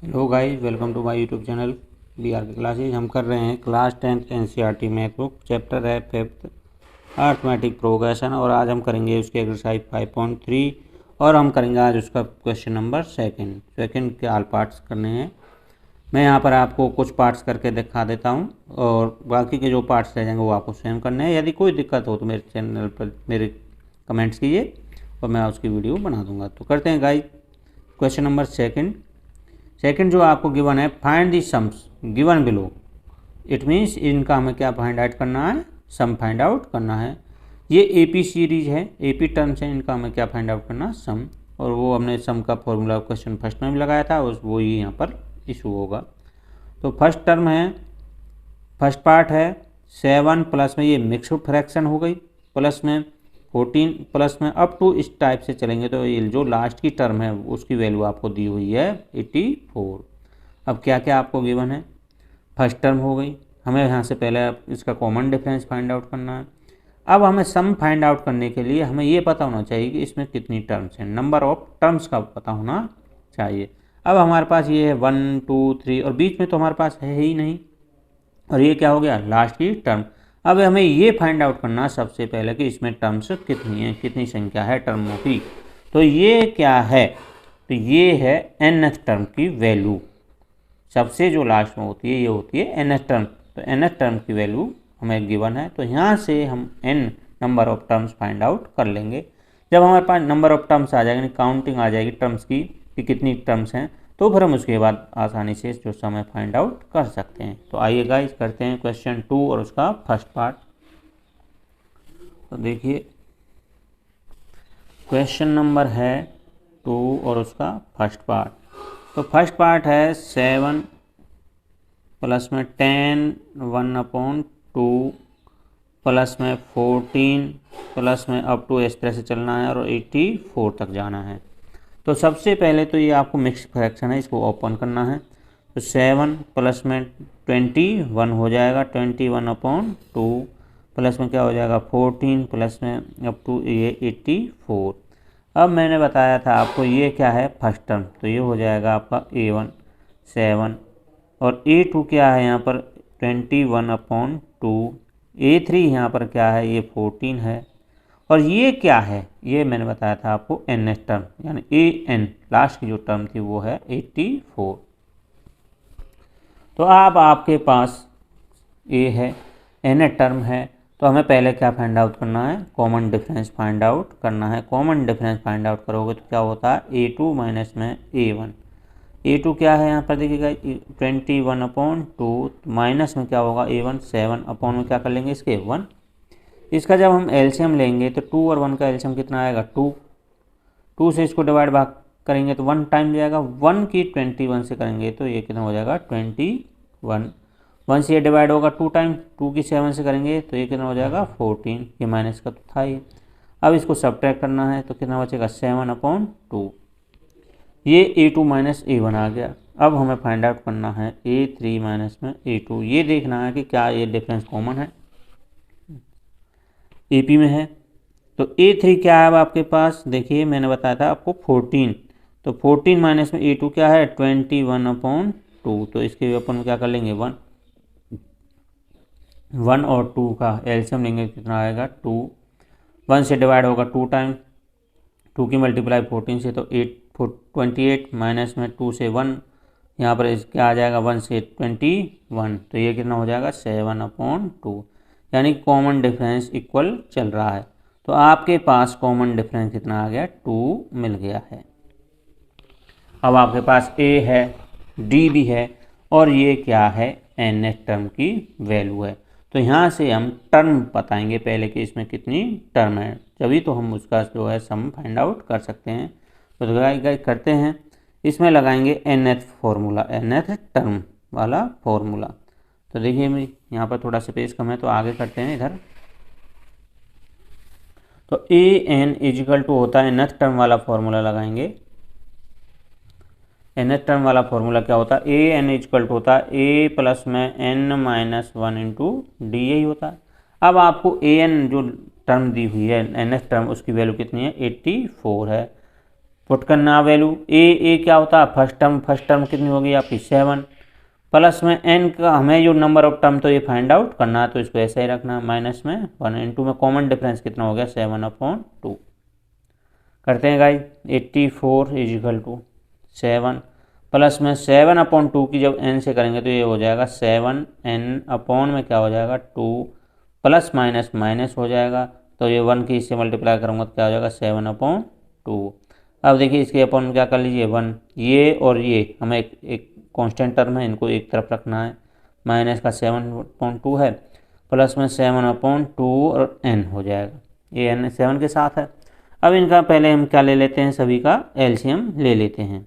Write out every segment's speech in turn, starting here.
Hello guys, welcome to my YouTube channel B R K classes. हम कर रहे हैं class 10th NCERT math book, chapter है 5th arithmetic progression. और आज हम करेंगे उसके एक्सरसाइज 5.3 और हम करेंगे आज उसका क्वेश्चन नंबर सेकंड के ऑल पार्ट्स करने हैं। मैं यहाँ पर आपको कुछ पार्ट्स करके दिखा देता हूँ और बाकी के जो पार्ट्स रह जाएंगे वो आपको स्वयं करने हैं। यदि कोई दिक्कत हो तो मेरे चैनल पर मेरे कमेंट्स कीजिए और मैं उसकी वीडियो बना दूँगा। तो करते हैं गाइस क्वेश्चन नंबर सेकंड जो आपको गिवन है, find the sums given below. It means इनका हमें क्या फाइंड आउट करना है, सम फाइंड आउट करना है। ये एपी सीरीज है, एपी टर्म्स है, इनका हमें क्या फाइंड आउट करना, सम। और वो हमने सम का फॉर्मूला क्वेश्चन फर्स्ट में भी लगाया था, उस वो ही यहाँ पर इशू होगा। तो फर्स्ट टर्म है, फर्स्ट पार्ट है 7 प्लस में ये मिक्स्ड फ्रैक्शन हो गई, प्लस में 14 प्लस में अप टू इस टाइप से चलेंगे तो ये जो लास्ट की टर्म है उसकी वैल्यू आपको दी हुई है 84। अब क्या क्या आपको गिवन है, फर्स्ट टर्म हो गई, हमें यहाँ से पहले इसका कॉमन डिफरेंस फाइंड आउट करना है। अब हमें सम फाइंड आउट करने के लिए हमें ये पता होना चाहिए कि इसमें कितनी टर्म्स हैं, नंबर ऑफ टर्म्स का पता होना चाहिए। अब हमारे पास ये है 1 2 3 और बीच में तो हमारे पास है ही नहीं, और ये क्या हो गया, लास्ट की टर्म। अब हमें ये फाइंड आउट करना सबसे पहले कि इसमें टर्म्स कितनी है, कितनी संख्या है टर्मों की। तो ये क्या है, तो ये है nth टर्म की वैल्यू, सबसे जो लास्ट में होती है ये होती है nth टर्म। तो nth टर्म की वैल्यू हमें गिवन है, तो यहाँ से हम n number of terms find out कर लेंगे। जब हमारे पास नंबर ऑफ टर्म्स आ जाएगी, काउंटिंग आ जाएगी टर्म्स की कि कितनी टर्म्स हैं, तो फिर हम उसके बाद आसानी से जो समय फाइंड आउट कर सकते हैं। तो आइए गाइस करते हैं क्वेश्चन 2 और उसका फर्स्ट पार्ट। तो देखिए क्वेश्चन नंबर है 2 और उसका फर्स्ट पार्ट। तो फर्स्ट पार्ट है 7 प्लस में 10 1/2 प्लस में 14 प्लस में अप टू इस तरह से चलना है और 84 तक जाना है। तो सबसे पहले तो ये आपको मिक्स फ्रैक्शन है, इसको ओपन करना है। तो 7 प्लस में 21 हो जाएगा, 21/2 प्लस में क्या हो जाएगा 14 प्लस में अप टू ये 84। अब मैंने बताया था आपको ये क्या है, फर्स्ट टर्म, तो ये हो जाएगा आपका A1 7 और A2 क्या है यहाँ पर 21/2, A3 यहाँ पर क्या है, ये 14 है, और ये क्या है, ये मैंने बताया था आपको nth टर्म, यानी an लास्ट की जो टर्म थी वो है 84। तो अब आपके पास a है, nth टर्म है, तो हमें पहले क्या फाइंड आउट करना है, कॉमन डिफरेंस फाइंड आउट करना है। कॉमन डिफरेंस फाइंड आउट करोगे तो क्या होता है, A2 माइनस में A1। A2 क्या है यहाँ पर देखिएगा 21/2, माइनस में क्या होगा A1 7 अपॉन में क्या कर लेंगे इसके 1। इसका जब हम एलसीएम लेंगे तो 2 और 1 का एलसीएम कितना आएगा 2 से इसको डिवाइड भाग करेंगे तो 1 टाइम जाएगा, 1 की 21 से करेंगे तो ये कितना हो जाएगा 21। 1 से ये डिवाइड होगा 2 टाइम, 2 की 7 से करेंगे तो ये कितना हो जाएगा 14। ये माइनस का तो था ही। अब इसको सब्ट्रैक्ट करना है तो कितना बचेगा 7/2। ये A2 माइनस A1 आ गया। अब हमें फाइंड आउट करना है A3 माइनस में A2। ये देखना है कि क्या ये डिफरेंस कॉमन है, AP में है। तो A3 क्या है अब आपके पास, देखिए मैंने बताया था आपको 14, तो 14 माइनस में A2 क्या है 21/2। तो इसके अपन क्या कर लेंगे 1 और 2 का एलसीएम लेंगे कितना आएगा 2। 1 से डिवाइड होगा 2 टाइम, 2 की मल्टीप्लाई 14 से तो 28 माइनस में 2 से 1, यहाँ पर क्या आ जाएगा 1 से 21, तो ये कितना हो जाएगा 7/2, यानी कॉमन डिफरेंस इक्वल चल रहा है। तो आपके पास कॉमन डिफरेंस कितना आ गया 2 मिल गया है। अब आपके पास A है, D भी है, और ये क्या है nth टर्म की वैल्यू है। तो यहाँ से हम टर्म बताएंगे पहले कि इसमें कितनी टर्म है, तभी तो हम उसका जो है सम फाइंड आउट कर सकते हैं। तो गाइस करते हैं, इसमें लगाएंगे nth फार्मूला, nth टर्म वाला फार्मूला। तो देखिए मैं यहाँ पर थोड़ा स्पेस कम है तो आगे करते हैं इधर। तो an इजिकल टू होता है nth टर्म वाला फार्मूला लगाएंगे। nth टर्म वाला फार्मूला क्या होता है, an इजिकल टू होता है a प्लस में n माइनस 1 इंटू डी, यही होता है। अब आपको an जो टर्म दी हुई है nth टर्म, उसकी वैल्यू कितनी है 84 है। पुट करना वैल्यू ए क्या होता है फर्स्ट टर्म कितनी होगी आपकी 7 प्लस में n का हमें जो नंबर ऑफ टर्म तो ये फाइंड आउट करना है तो इसको ऐसे ही रखना माइनस में 1 इंटू में कॉमन डिफरेंस कितना हो गया 7/2 करते हैं guys 84 is equal to 7 plus में 7/2 की जब n से करेंगे तो ये हो जाएगा 7n अपॉन में क्या हो जाएगा 2 प्लस माइनस माइनस हो जाएगा तो ये 1 की इससे मल्टीप्लाई करूँगा तो क्या हो जाएगा 7/2। अब देखिए इसके अपॉन में क्या कर लीजिए 1 ये और ये हमें एक कांस्टेंट टर्म है इनको एक तरफ रखना है माइनस का 7/2 है प्लस में 7/2 और n हो जाएगा ये n 7 के साथ है। अब इनका पहले हम क्या ले लेते हैं सभी का एलसीएम ले लेते हैं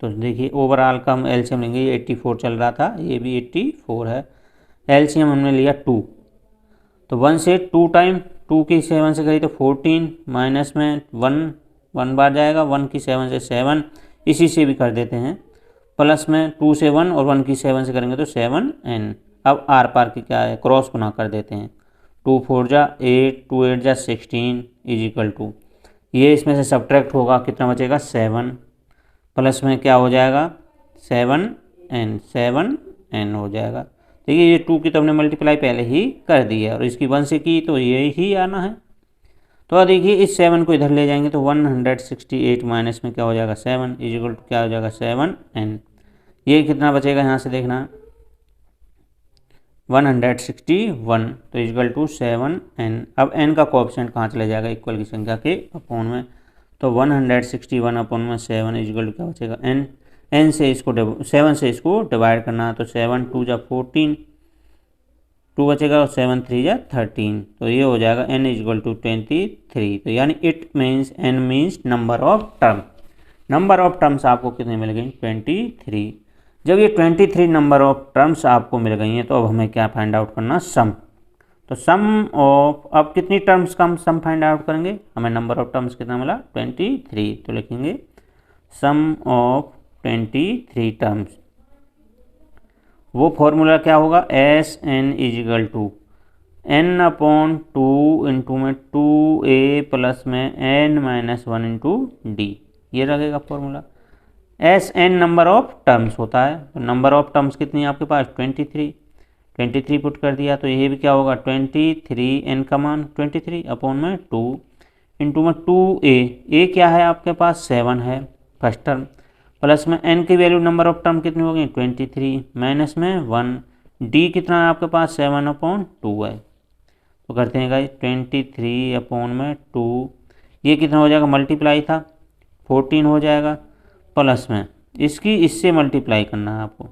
तो देखिए ओवरऑल का हम एलसीएम लेंगे ये 84 चल रहा था ये भी 84 है एलसीएम हमने लिया 2 तो 1 से 2 टाइम 2 की 7 से करी तो 14 माइनस में 1 बार जाएगा 1 की 7 से 7 इसी से भी कर देते हैं प्लस में 2 से 1 और 1 की 7 से करेंगे तो 7n। अब आर पार की क्या है क्रॉस गुना कर देते हैं 2 4 जा 8 2 8 जा 16 इज इक्वल टू ये इसमें से सब्ट्रैक्ट होगा कितना बचेगा 7 प्लस में क्या हो जाएगा 7n हो जाएगा। देखिए ये 2 की तो हमने मल्टीप्लाई पहले ही कर दी है और इसकी 1 से की तो ये ही आना है तो देखिए इस 7 को इधर ले जाएंगे तो 168 माइनस में क्या हो जाएगा 7 इज इक्वल टू क्या हो जाएगा 7n ये कितना बचेगा यहाँ से देखना 161 तो इक्वल टू 7n। अब n का कोएफिशिएंट कहाँ चला जाएगा इक्वल की संख्या के अपॉन में तो 161 अपॉन में 7 इक्वल टू क्या बचेगा n से इसको 7 से इसको डिवाइड करना है तो 7 2 जा 14 2 बचेगा और 7 3 जा 13 तो ये हो जाएगा n इक्वल टू 23 तो यानी it means n means number of terms आपको कितने मिल गई 23। जब ये 23 नंबर ऑफ टर्म्स आपको मिल गई हैं तो अब हमें क्या फाइंड आउट करना सम तो सम ऑफ अब कितनी टर्म्स का हम सम फाइंड आउट करेंगे हमें नंबर ऑफ टर्म्स कितना मिला 23 तो लिखेंगे सम ऑफ 23 टर्म्स वो फॉर्मूला क्या होगा S N is equal to n upon 2 into में 2a प्लस में n माइनस 1 इंटू डी ये लगेगा formula S N number of terms होता है तो नंबर ऑफ टर्म्स कितनी है आपके पास 23 पुट कर दिया तो ये भी क्या होगा 23 n का मान 23 अपॉन में 2 इंटू में 2a क्या है आपके पास 7 है फर्स्ट टर्म प्लस में n की वैल्यू नंबर ऑफ टर्म कितनी होगी 23 माइनस में 1 d कितना है आपके पास 7/2 है तो करते हैं गाइस 23 अपॉन में 2 ये कितना हो जाएगा मल्टीप्लाई था 14 हो जाएगा प्लस में इसकी इससे मल्टीप्लाई करना है आपको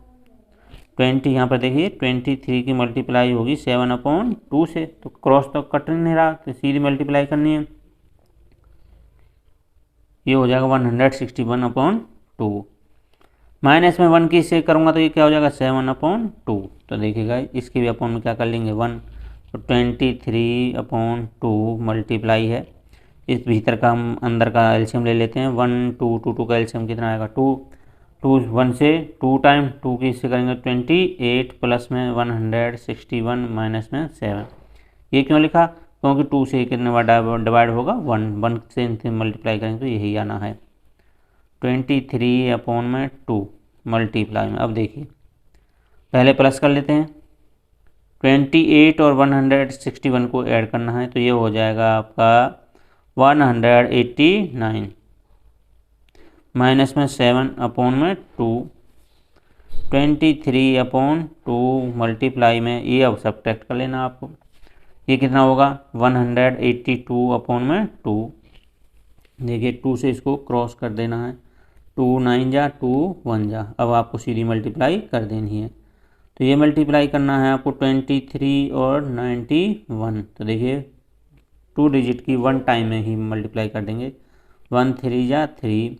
20 यहाँ पर देखिए 23 की मल्टीप्लाई होगी 7/2 से तो क्रॉस तो कट नहीं रहा तो सीधी मल्टीप्लाई करनी है ये हो जाएगा 161/2 माइनस में 1 की इससे करूँगा तो ये क्या हो जाएगा 7/2 तो देखिएगा इसके भी अपॉन में क्या कर लेंगे 1 तो 23/2 मल्टीप्लाई है इस भीतर का हम अंदर का एलसीएम ले लेते हैं 1 2 2 2 का एलसीएम कितना आएगा 2 1 से 2 टाइम 2 की इससे करेंगे 28 प्लस में 161 माइनस में 7 ये क्यों लिखा क्योंकि 2 से कितने बार डिवाइड होगा 1 से इनसे मल्टीप्लाई करेंगे तो यही आना है 23 अपॉन में 2 मल्टीप्लाई में। अब देखिए पहले प्लस कर लेते हैं 28 और 161 को ऐड करना है तो ये हो जाएगा आपका 189 माइनस में 7 अपॉन में 2 23/2 मल्टीप्लाई में ये अब सब्ट्रैक्ट कर लेना आपको ये कितना होगा 182 अपॉन में 2 देखिए 2 से इसको क्रॉस कर देना है 2 9 जा 2 1 जा अब आपको सीधी मल्टीप्लाई कर देनी है तो ये मल्टीप्लाई करना है आपको 23 और 91 तो देखिए 2 डिजिट की 1 टाइम में ही मल्टीप्लाई कर देंगे 1 3 जा 3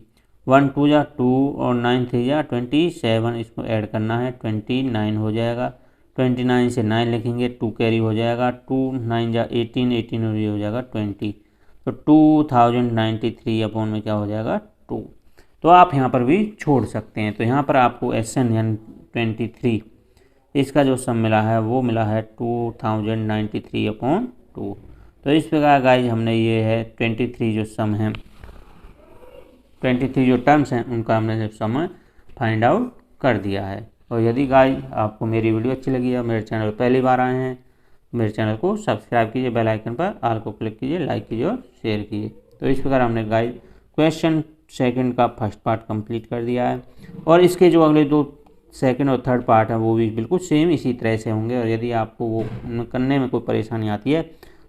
1 2 जा 2 और 9 3 जा 27 इसको ऐड करना है 29 हो जाएगा 29 से 9 लिखेंगे 2 कैरी हो जाएगा 2 9 जा 18 और ये हो जाएगा 20 तो 2093 अपॉन में क्या हो जाएगा 2 तो आप यहाँ पर भी छोड़ सकते हैं तो यहाँ पर आपको SN यानी 23 इसका जो सम मिला है वो मिला है 2093/2 तो इस प्रकार गाइज हमने ये है 23 जो सम है 23 जो टर्म्स हैं उनका हमने समय फाइंड आउट कर दिया है। और यदि गाइस आपको मेरी वीडियो अच्छी लगी है, मेरे चैनल पर पहली बार आए हैं, मेरे चैनल को सब्सक्राइब कीजिए, बेल आइकन पर ऑल को क्लिक कीजिए, लाइक कीजिए और शेयर कीजिए। तो इस प्रकार हमने गाइस क्वेश्चन सेकंड का फर्स्ट पार्ट कंप्लीट कर दिया है और इसके जो अगले 2 सेकंड और थर्ड पार्ट है वो भी बिल्कुल सेम इसी तरह से होंगे। और यदि आपको वो करने में कोई परेशानी आती है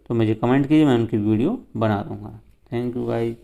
तो मुझे कमेंट कीजिए, मैं उनकी वीडियो बना दूँगा। Thank you guys.